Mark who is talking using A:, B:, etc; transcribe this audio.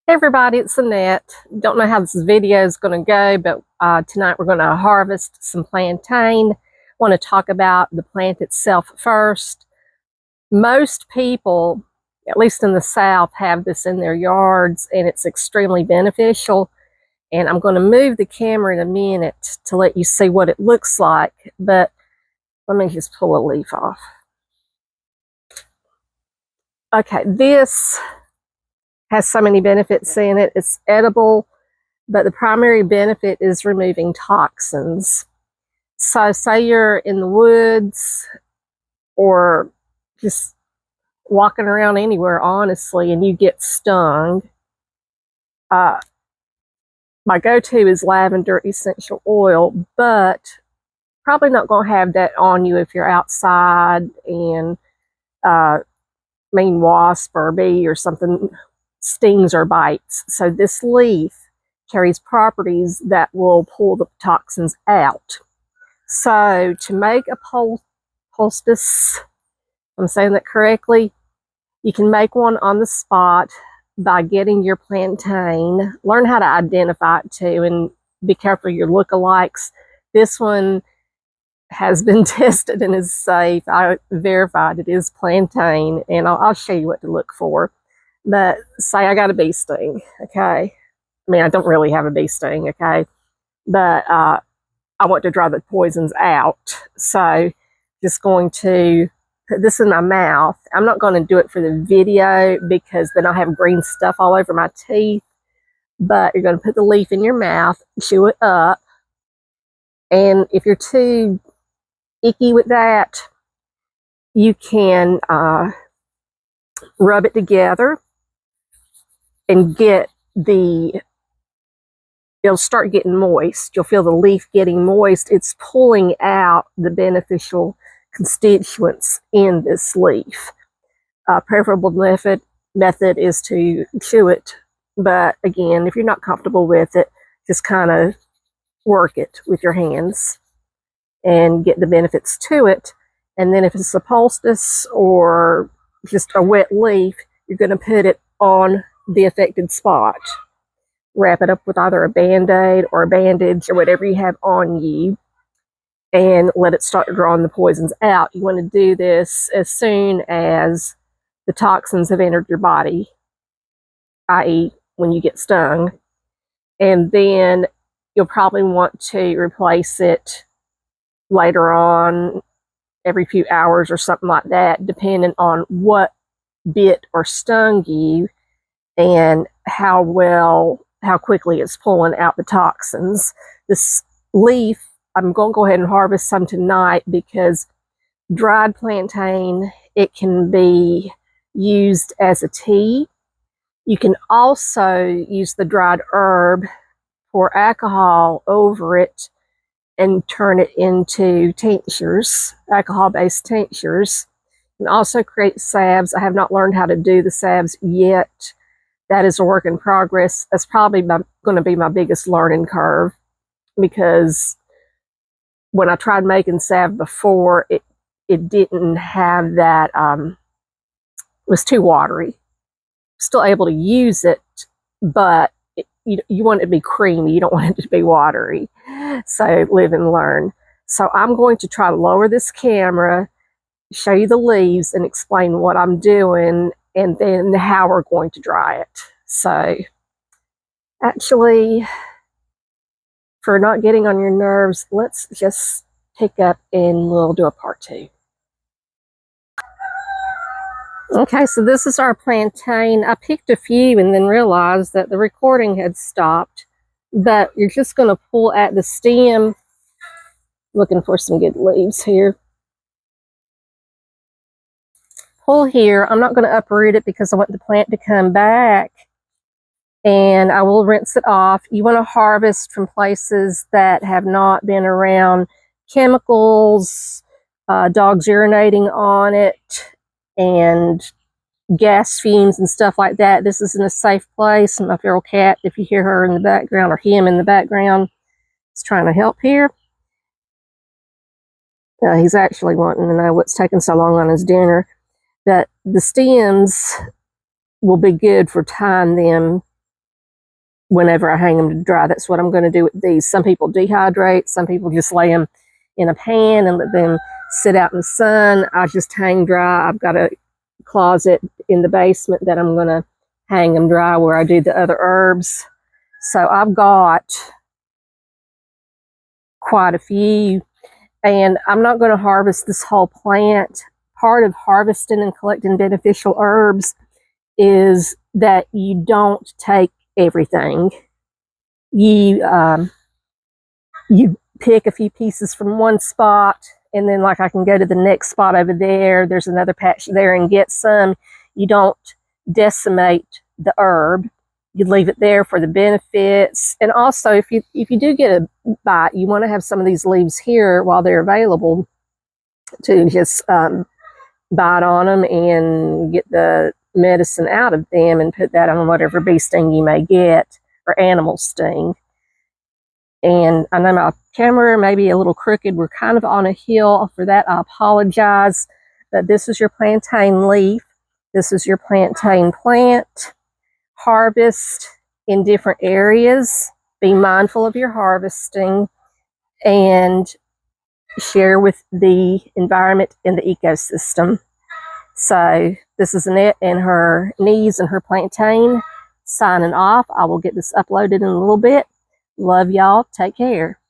A: Hey everybody, it's Annette. Don't know how this video is going to go, but tonight we're going to harvest some plantain. Want to talk about the plant itself first. Most people, at least in the South, have this in their yards, and it's extremely beneficial. And I'm going to move the camera in a minute to let you see what it looks like, but let me just pull a leaf off. Okay, this has so many benefits in it. It's edible, but the primary benefit is removing toxins. So say you're in the woods or just walking around anywhere, honestly, and you get stung. My go-to is lavender essential oil, but probably not going to have that on you if you're outside and mean wasp or bee or something stings or bites. So this leaf carries properties that will pull the toxins out. So to make a poultice, I'm saying that correctly, you can make one on the spot by getting your plantain. Learn how to identify it too, and be careful of your lookalikes. This one has been tested and is safe. I verified it is plantain, and I'll show you what to look for. But say I got a bee sting, okay? I mean, I don't really have a bee sting, okay? But I want to draw the poisons out. So just going to put this in my mouth. I'm not going to do it for the video because then I'll have green stuff all over my teeth. But you're going to put the leaf in your mouth, chew it up. And if you're too icky with that, you can rub it together and get it'll start getting moist. You'll feel the leaf getting moist. It's pulling out the beneficial constituents in this leaf. Preferable method is to chew it, but again, if you're not comfortable with it, just kind of work it with your hands and get the benefits to it. And then if it's a poultice or just a wet leaf, you're going to put it on the affected spot. Wrap it up with either a Band-Aid or a bandage or whatever you have on you, and let it start drawing the poisons out. You want to do this as soon as the toxins have entered your body, i.e. when you get stung. And then you'll probably want to replace it later on, every few hours or something like that, depending on what bit or stung you and how quickly it's pulling out the toxins. This leaf, I'm going to go ahead and harvest some tonight because dried plantain, it can be used as a tea. You can also use the dried herb, pour alcohol over it, and turn it into tinctures, alcohol-based tinctures. And also create salves. I have not learned how to do the salves yet. That is a work in progress. That's probably going to be my biggest learning curve, because when I tried making salve before, it didn't have that, it was too watery. Still able to use it, but you want it to be creamy. You don't want it to be watery. So live and learn. So I'm going to try to lower this camera, show you the leaves, and explain what I'm doing, and then how we're going to dry it. So actually, for not getting on your nerves, let's just pick up and we'll do a part 2. Okay, so this is our plantain. I picked a few and then realized that the recording had stopped. But you're just going to pull at the stem. Looking for some good leaves here. Pull here. I'm not going to uproot it because I want the plant to come back. And I will rinse it off. You want to harvest from places that have not been around chemicals, dogs urinating on it, and gas fumes and stuff like that. This is in a safe place. My feral cat, if you hear her in the background or him in the background, is trying to help here. He's actually wanting to know what's taking so long on his dinner. But the stems will be good for tying them whenever I hang them to dry. That's what I'm going to do with these. Some people dehydrate, some people just lay them in a pan and let them sit out in the sun. I just hang dry. I've got a closet in the basement that I'm going to hang them dry where I do the other herbs. So I've got quite a few, and I'm not going to harvest this whole plant. Part of harvesting and collecting beneficial herbs is that you don't take everything. You pick a few pieces from one spot, and then like I can go to the next spot over there. There's another patch there and get some. You don't decimate the herb. You leave it there for the benefits. And also, if you do get a bite, you want to have some of these leaves here while they're available to just bite on them and get the medicine out of them and put that on whatever bee sting you may get or animal sting. And I know my camera may be a little crooked. We're kind of on a hill. For that, I apologize. But this is your plantain leaf. This is your plantain plant. Harvest in different areas. Be mindful of your harvesting and share with the environment and the ecosystem. So this is Annette and her knees and her plantain signing off. I will get this uploaded in a little bit. Love y'all. Take care.